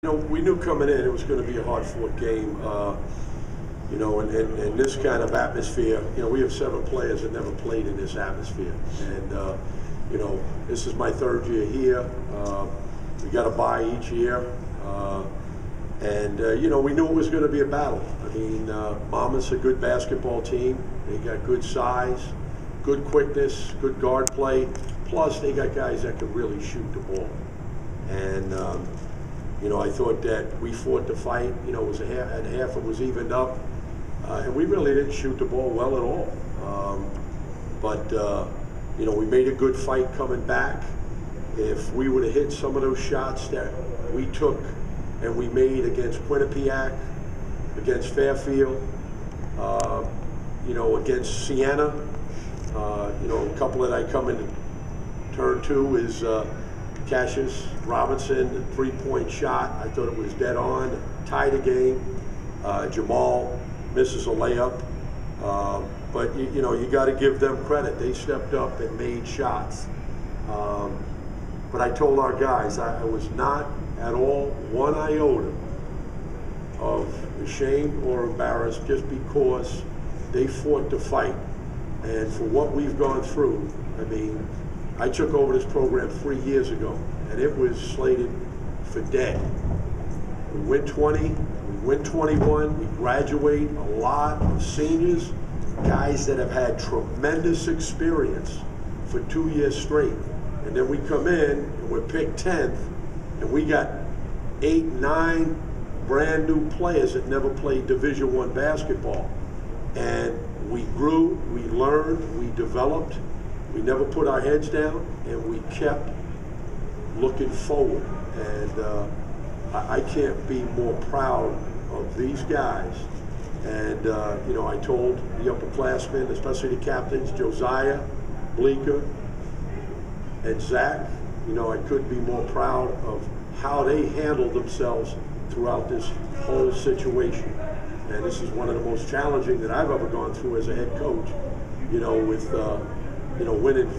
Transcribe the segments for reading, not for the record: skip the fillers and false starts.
We knew coming in it was going to be a hard-fought game. In this kind of atmosphere, we have 7 players that never played in this atmosphere. And, this is my 3rd year here. We got a bye each year. We knew it was going to be a battle. I mean, Monmouth's a good basketball team. They got good size, good quickness, good guard play. Plus, they got guys that can really shoot the ball. And, I thought that we fought the fight. It was at half it was evened up. And we really didn't shoot the ball well at all. We made a good fight coming back. If we would have hit some of those shots that we took and we made against Quinnipiac, against Fairfield, against Siena, a couple that I come in turn to is Canisius Robinson, the 3-point shot. I thought it was dead on, tied the game. Jamal misses a layup. But you got to give them credit. They stepped up and made shots. But I told our guys I was not at all one iota of ashamed or embarrassed just because they fought the fight. And for what we've gone through, I mean, I took over this program 3 years ago, and it was slated for dead. We win 20, we win 21, we graduate a lot of seniors, guys that have had tremendous experience for 2 years straight. And then we come in and we're picked 10th, and we got 8, 9 brand new players that never played Division I basketball. And we grew, we learned, we developed, we never put our heads down, and we kept looking forward. And I can't be more proud of these guys. And I told the upperclassmen, especially the captains, Josiah, Bleeker, and Zach, I couldn't be more proud of how they handled themselves throughout this whole situation. And this is one of the most challenging that I've ever gone through as a head coach, with winning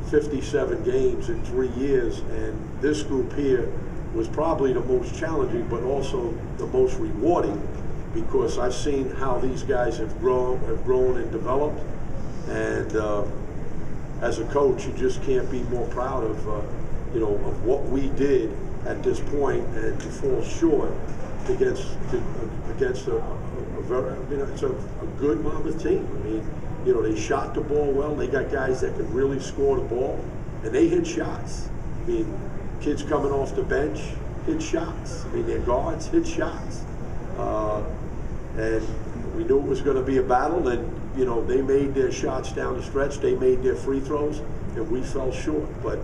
57 games in 3 years. And this group here was probably the most challenging, but also the most rewarding, because I've seen how these guys have grown and developed. And as a coach, you just can't be more proud of of what we did at this point, and to fall short against a good Monmouth team. I mean, they shot the ball well. They got guys that can really score the ball, and they hit shots. I mean, kids coming off the bench hit shots. I mean, their guards hit shots. And we knew it was going to be a battle, and they made their shots down the stretch. They made their free throws, and we fell short. But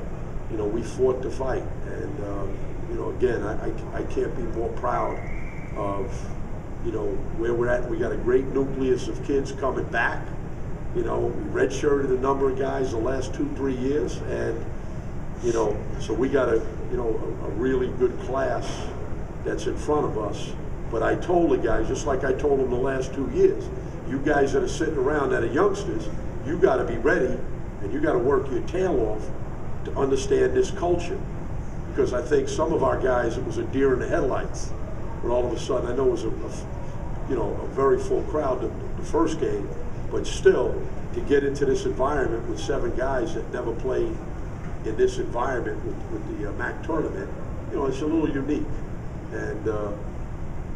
we fought the fight, and again, I can't be more proud of where we're at. We got a great nucleus of kids coming back. We redshirted a number of guys the last 2-3 years, and so we got a really good class that's in front of us. But I told the guys, just like I told them the last 2 years, you guys that are sitting around that are youngsters, you got to be ready, and you got to work your tail off to understand this culture. Because I think some of our guys, it was a deer in the headlights. But all of a sudden, I know it was a very full crowd the first game, but still, to get into this environment with 7 guys that never played in this environment with the MAC tournament, it's a little unique. And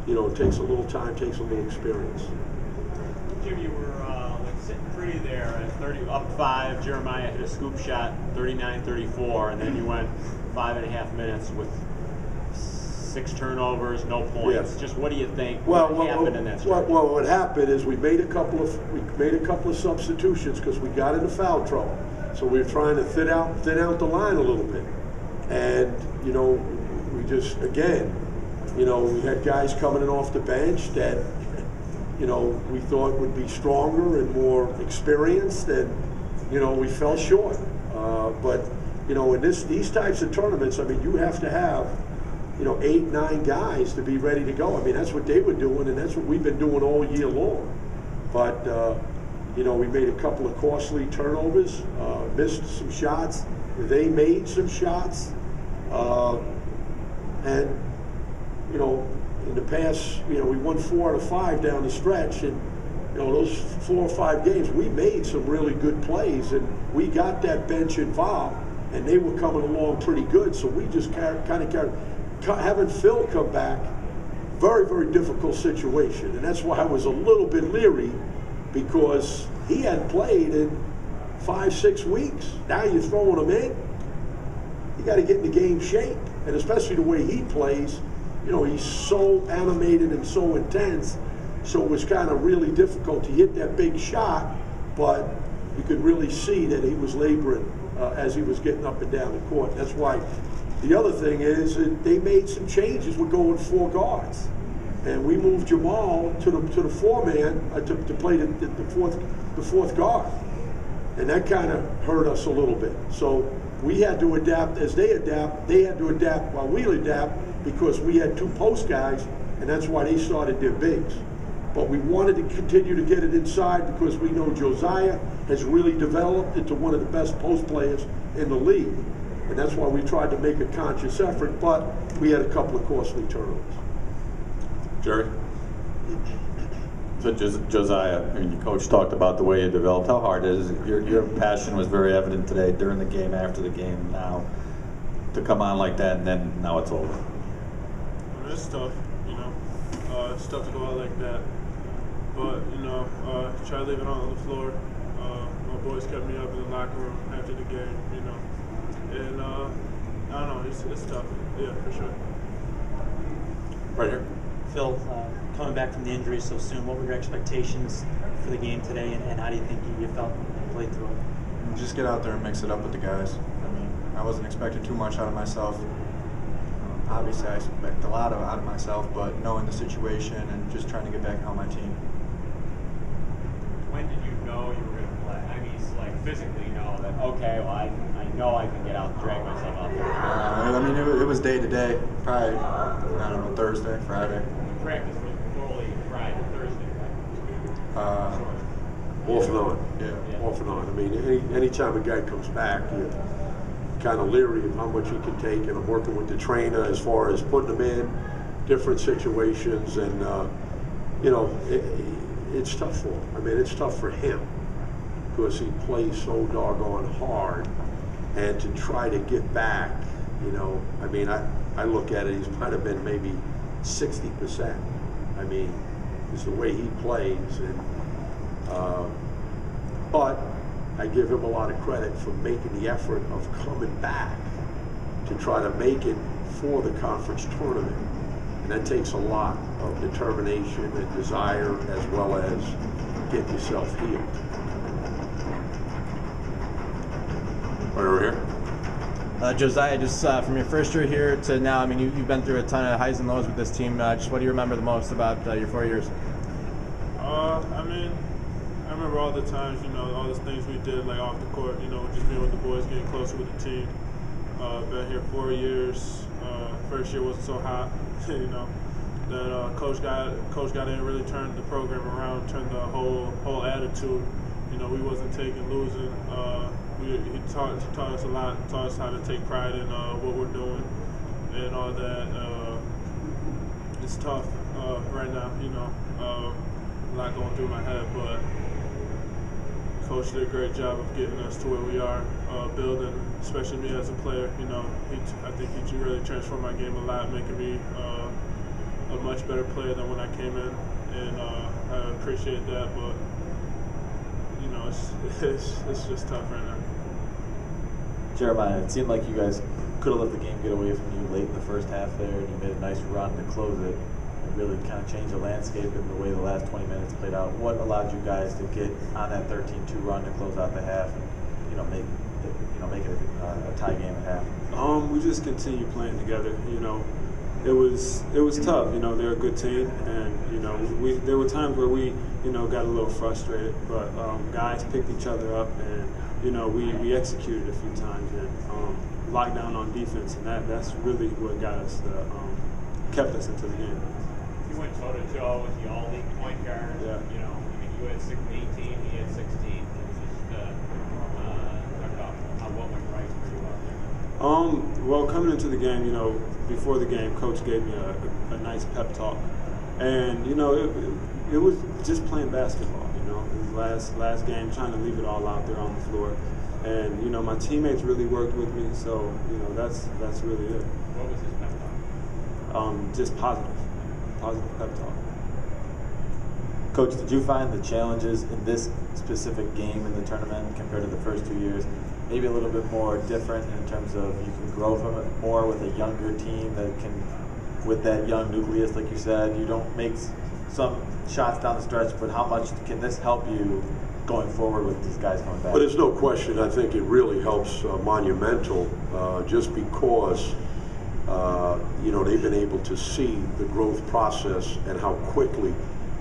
it takes a little time, takes a little experience. Jim, you were sitting pretty there at 30, up 5. Jeremiah hit a scoop shot, 39-34, and then you went 5.5 minutes with 6 turnovers, no points. Yeah. Just what do you think happened in that stretch? Well, what happened is we made a couple of substitutions because we got into foul trouble. So we were trying to thin out the line a little bit, and we just we had guys coming in off the bench that we thought would be stronger and more experienced, and we fell short. But in these types of tournaments, I mean, you have to have 8, 9 guys to be ready to go. I mean, that's what they were doing, and that's what we've been doing all year long. But we made a couple of costly turnovers, missed some shots. They made some shots. And, you know, in the past, you know, we won 4 out of 5 down the stretch, and, you know, those 4 or 5 games, we made some really good plays, and we got that bench involved, and they were coming along pretty good, so we just kind of carried. Having Phil come back, very, very difficult situation, and that's why I was a little bit leery, because he hadn't played in 5-6 weeks. Now you're throwing him in. You got to get in the game shape, and especially the way he plays. You know, he's so animated and so intense, so it was kind of really difficult to hit that big shot, but you could really see that he was laboring as he was getting up and down the court. That's why the other thing is that they made some changes. We're going 4 guards, and we moved Jamal to the 4-man to play the fourth guard, and that kind of hurt us a little bit. So we had to adapt as they adapt. They had to adapt while we adapt, because we had 2 post guys, and that's why they started their bigs. But we wanted to continue to get it inside, because we know Josiah has really developed into one of the best post players in the league. And that's why we tried to make a conscious effort, but we had a couple of costly turnovers. Jerry? So Josiah, I mean, your coach talked about the way you developed, how hard it is. Your passion was very evident today, during the game, after the game, now. To come on like that, and then now it's over. I mean, it's tough, you know. It's tough to go out like that. But, you know, try to leave it on the floor. My boys kept me up in the locker room after the game, you know. And, I don't know, it's tough. Yeah, for sure. Right here. Phil, coming back from the injury so soon, what were your expectations for the game today, and how do you think you felt and played through it? Just get out there and mix it up with the guys. I mean, I wasn't expecting too much out of myself. Obviously, I expect a lot out of myself, but knowing the situation and just trying to get back and help my team. When did you know you were going to play? I mean, like physically know that, okay, well, I know I can get out and drag myself out there. I mean, it was day to day. Probably, I don't know, Thursday, Friday. Practice was fully Friday, Thursday, right? Off and on. Yeah. Off and on. I mean, anytime a guy comes back, you're kind of leery of how much he can take, and I'm working with the trainer as far as putting him in different situations, and you know, it's tough for him. I mean, it's tough for him, because he plays so doggone hard, and to try to get back, you know, I mean, I look at it, he's might have been maybe 60%. I mean, it's the way he plays, and but I give him a lot of credit for making the effort of coming back to try to make it for the conference tournament. And that takes a lot of determination and desire, as well as get yourself healed. Right over here. Josiah, just from your first year here to now, I mean, you've been through a ton of highs and lows with this team. Just what do you remember the most about your 4 years? I mean, I remember all the times, you know, all the things we did, like off the court, you know, just being with the boys, getting closer with the team. Been here 4 years. First year wasn't so hot, you know. Then coach got in and really turned the program around, turned the whole attitude. You know, we wasn't taking losing. He taught us a lot, taught us how to take pride in what we're doing and all that. It's tough right now, you know. A lot going through my head, but Coach did a great job of getting us to where we are, building, especially me as a player. You know, I think he really transformed my game a lot, making me a much better player than when I came in, and I appreciate that. But you know, it's just tough right now. Jeremiah, it seemed like you guys could have let the game get away from you late in the first half there, and you made a nice run to close it. It really kind of changed the landscape and the way the last 20 minutes played out. What allowed you guys to get on that 13-2 run to close out the half and make it a tie game at half? We just continued playing together. You know, it was tough. You know, they're a good team, and you know, there were times where we got a little frustrated, but guys picked each other up, and you know, we executed a few times and locked down on defense, and that's really what got us kept us into the game. You went toe-to-toe with the all-league point guard. Yeah. You know, I mean, you had 18, he had 16. It was just talk about what went right for you out there. Well, coming into the game, you know, before the game, Coach gave me a nice pep talk, and you know, it was just playing basketball. You know, it was last game, trying to leave it all out there on the floor, and you know, my teammates really worked with me, so you know, that's really it. What was his pep talk? Just positive pep talk. Coach, did you find the challenges in this specific game in the tournament compared to the first 2 years maybe a little bit more different in terms of you can grow from it more with a younger team that can, with that young nucleus, like you said, you don't make some shots down the stretch, but how much can this help you going forward with these guys coming back? But there's no question, I think it really helps Monumental just because, you know, they've been able to see the growth process and how quickly.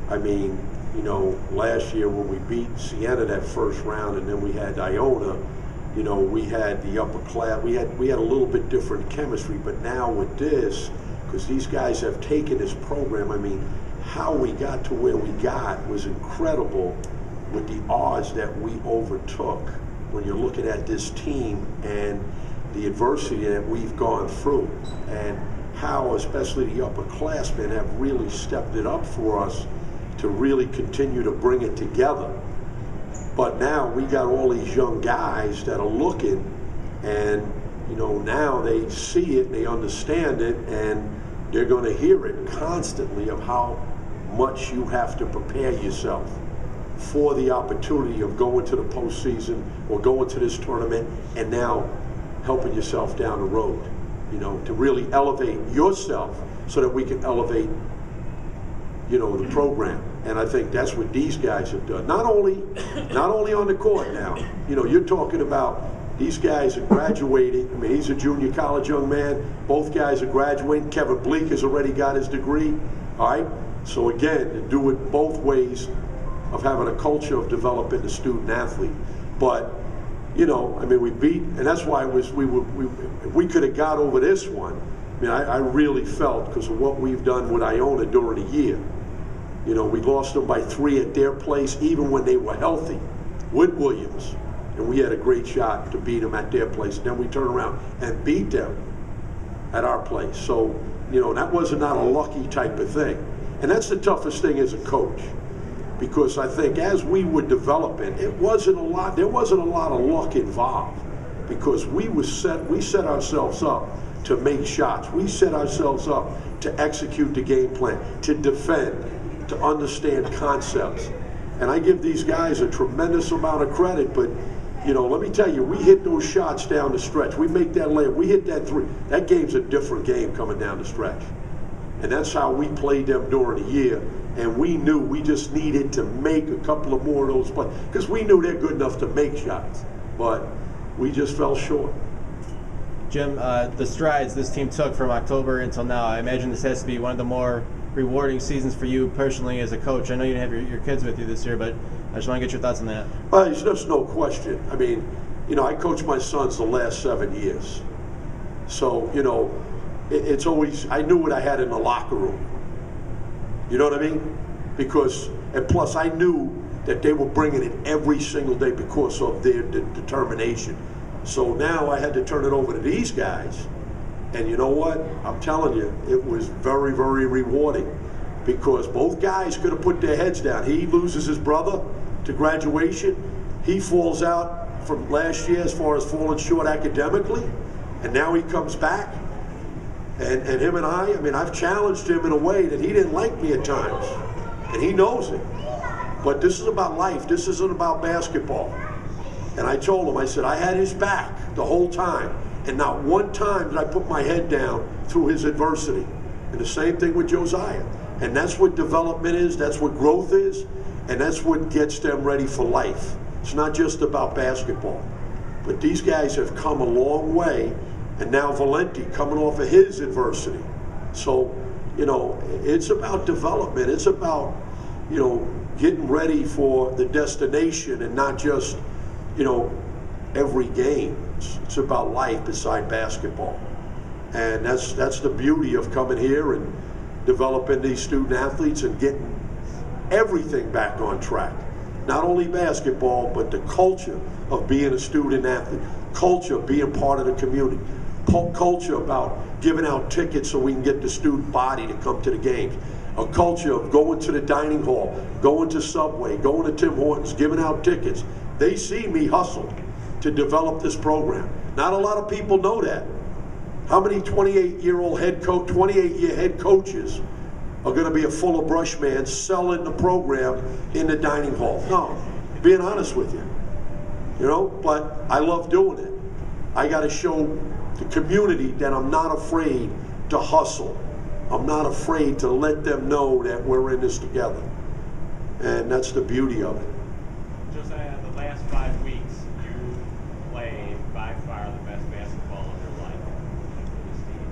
I mean, you know, last year when we beat Siena that first round and then we had Iona, you know, we had the upper class, we had a little bit different chemistry, but now with this, because these guys have taken this program, I mean, how we got to where we got was incredible with the odds that we overtook when you're looking at this team and the adversity that we've gone through and how especially the upperclassmen have really stepped it up for us to really continue to bring it together. But now we got all these young guys that are looking and, you know, now they see it, they understand it, and they're going to hear it constantly of how much you have to prepare yourself for the opportunity of going to the postseason or going to this tournament and now helping yourself down the road, you know, to really elevate yourself so that we can elevate, you know, the program. And I think that's what these guys have done. Not only on the court now. You know, you're talking about these guys are graduating. I mean, he's a junior college young man. Both guys are graduating. Kevin Bleak has already got his degree. All right? So again, to do it both ways of having a culture of developing the student athlete. But, you know, I mean, we beat, and that's why it was, if we could have got over this one, I mean, I really felt because of what we've done with Iona during the year. You know, we lost them by 3 at their place, even when they were healthy, with Williams. And we had a great shot to beat them at their place. And then we turned around and beat them at our place. So, you know, that was not a lucky type of thing. And that's the toughest thing as a coach. Because I think as we were developing, there wasn't a lot of luck involved. Because we set ourselves up to make shots. We set ourselves up to execute the game plan, to defend, to understand concepts. And I give these guys a tremendous amount of credit, but you know, let me tell you, we hit those shots down the stretch. We make that layup, we hit that 3. That game's a different game coming down the stretch. And that's how we played them during the year. And we knew we just needed to make a couple of more of those plays because we knew they're good enough to make shots. But we just fell short. Jim, the strides this team took from October until now, I imagine this has to be one of the more rewarding seasons for you personally as a coach. I know you didn't have your kids with you this year, but I just want to get your thoughts on that. Well, there's no question. I mean, you know, I coached my sons the last 7 years. So, you know, it's always, I knew what I had in the locker room. You know what I mean? Because, and plus I knew that they were bringing it every single day because of their determination. So now I had to turn it over to these guys. And you know what? I'm telling you, it was very, very rewarding because both guys could have put their heads down. He loses his brother to graduation. He falls out from last year as far as falling short academically. And now he comes back. And him and I mean, I've challenged him in a way that he didn't like me at times. And he knows it. But this is about life. This isn't about basketball. And I told him, I said, I had his back the whole time. And not one time did I put my head down through his adversity. And the same thing with Josiah. And that's what development is, that's what growth is, and that's what gets them ready for life. It's not just about basketball. But these guys have come a long way, and now Valenti coming off of his adversity. So, you know, it's about development. It's about, you know, getting ready for the destination and not just, you know, every game. It's about life beside basketball. And that's the beauty of coming here and developing these student athletes and getting everything back on track. Not only basketball, but the culture of being a student athlete, culture of being part of the community, culture about giving out tickets so we can get the student body to come to the games. A culture of going to the dining hall, going to Subway, going to Tim Hortons, giving out tickets. They see me hustle to develop this program. Not a lot of people know that. How many 28-year-old head coach, 28-year head coaches are going to be a fuller brush man selling the program in the dining hall? No, being honest with you. You know, but I love doing it. I got to show the community that I'm not afraid to hustle. I'm not afraid to let them know that we're in this together. And that's the beauty of it. Josiah, the last 5 weeks, you played by far the best basketball of your life for this team.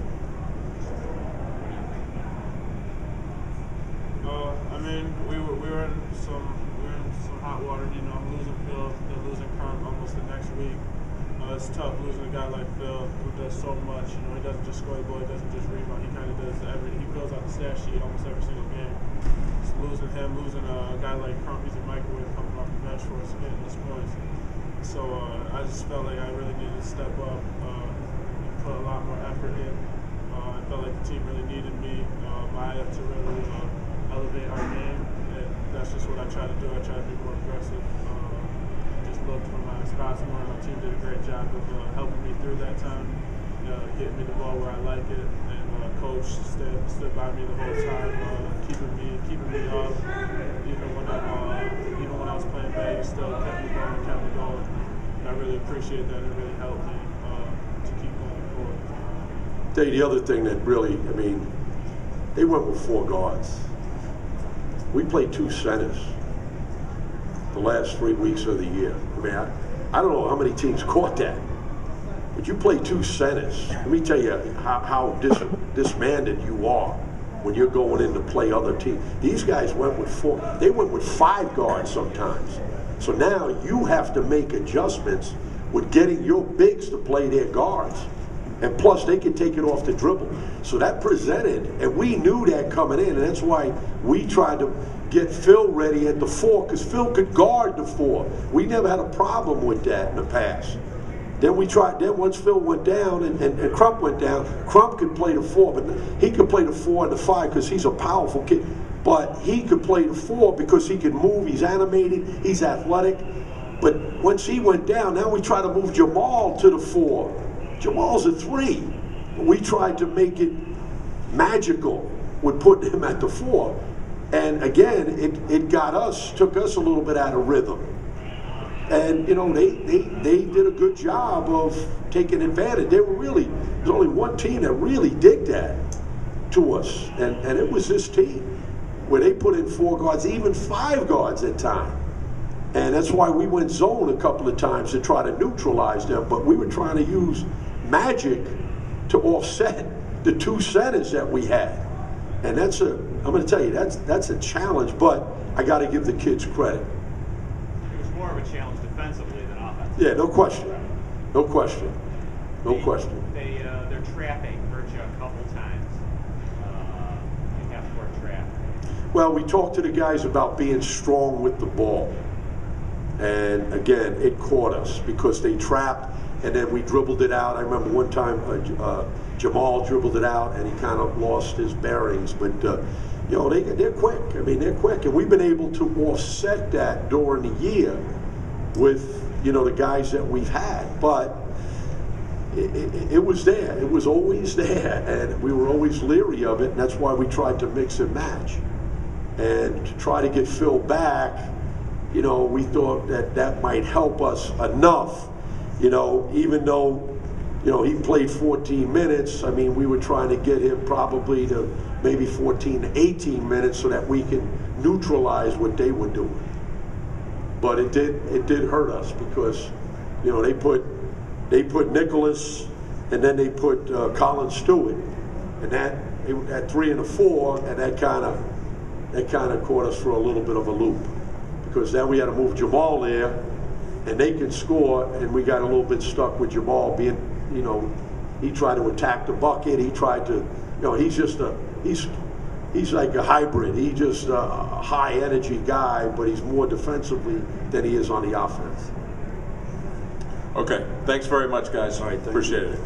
I mean, we were in some hot water. You know, I'm losing Phil, then losing Crump almost the next week. It's tough losing a guy like Phil who does so much. You know, he doesn't just score the ball, he doesn't just rebound. He kind of does everything. He fills out the stat sheet almost every single game. So losing him, losing a guy like Crump, he's a microwave coming off the bench for us getting his points. So I just felt like I really needed to step up and put a lot more effort in. I felt like the team really needed me, Maya, to really elevate our game, and that's just what I try to do. I try to be more aggressive. Just look for my spots more. My team did a great job of helping me through that time, getting me the ball where I like it, and coach stood by me the whole time, keeping me up. Even when I was playing bad, he still kept me going. And I really appreciate that. It really helped me to keep going forward. Tell you the other thing that really, I mean, they went with 4 guards. We played 2 centers the last 3 weeks of the year. I mean, I don't know how many teams caught that, but you play 2 centers. Let me tell you how disbanded you are when you're going in to play other teams. These guys went with 4. They went with 5 guards sometimes. So now you have to make adjustments with getting your bigs to play their guards. And plus, they can take it off the dribble. So that presented, and we knew that coming in, and that's why we tried to get Phil ready at the 4, because Phil could guard the 4. We never had a problem with that in the past. Then once Phil went down and Crump went down, Crump could play the 4, but he could play the 4 and the 5 because he's a powerful kid. But he could play the 4 because he could move, he's animated, he's athletic. But once he went down, now we try to move Jamal to the 4. Jamal's a 3. We tried to make it magical with putting him at the 4. And again, it took us a little bit out of rhythm. And, you know, they did a good job of taking advantage. There's only one team that really did that to us. And it was this team where they put in 4 guards, even 5 guards at time. And that's why we went zone a couple of times to try to neutralize them. But we were trying to use magic to offset the 2 centers that we had. And I'm going to tell you, that's a challenge, but I got to give the kids credit. It was more of a challenge defensively than offensively. Yeah, no question. No question. No question. Their trapping hurt you a couple times. You have to work trap. Well, we talked to the guys about being strong with the ball. And again, it caught us because they trapped and then we dribbled it out. I remember one time Jamal dribbled it out and he kind of lost his bearings. But, you know, they're quick. I mean, they're quick. And we've been able to offset that during the year with, you know, the guys that we've had. But it was there. It was always there. And we were always leery of it. And that's why we tried to mix and match. And to try to get Phil back, you know, we thought that might help us enough, you know, even though, you know, he played 14 minutes. I mean, we were trying to get him probably to maybe 14, 18 minutes so that we can neutralize what they were doing. But it did hurt us because, you know, they put Nicholas and then they put Colin Stewart, and at 3 and a 4, and that kind of caught us for a little bit of a loop. Because then we had to move Jamal there, and they could score, and we got a little bit stuck with Jamal being, you know, he tried to attack the bucket. He tried to, you know, he's like a hybrid. He's just a high energy guy, but he's more defensively than he is on the offense. Okay, thanks very much, guys. All right, appreciate it.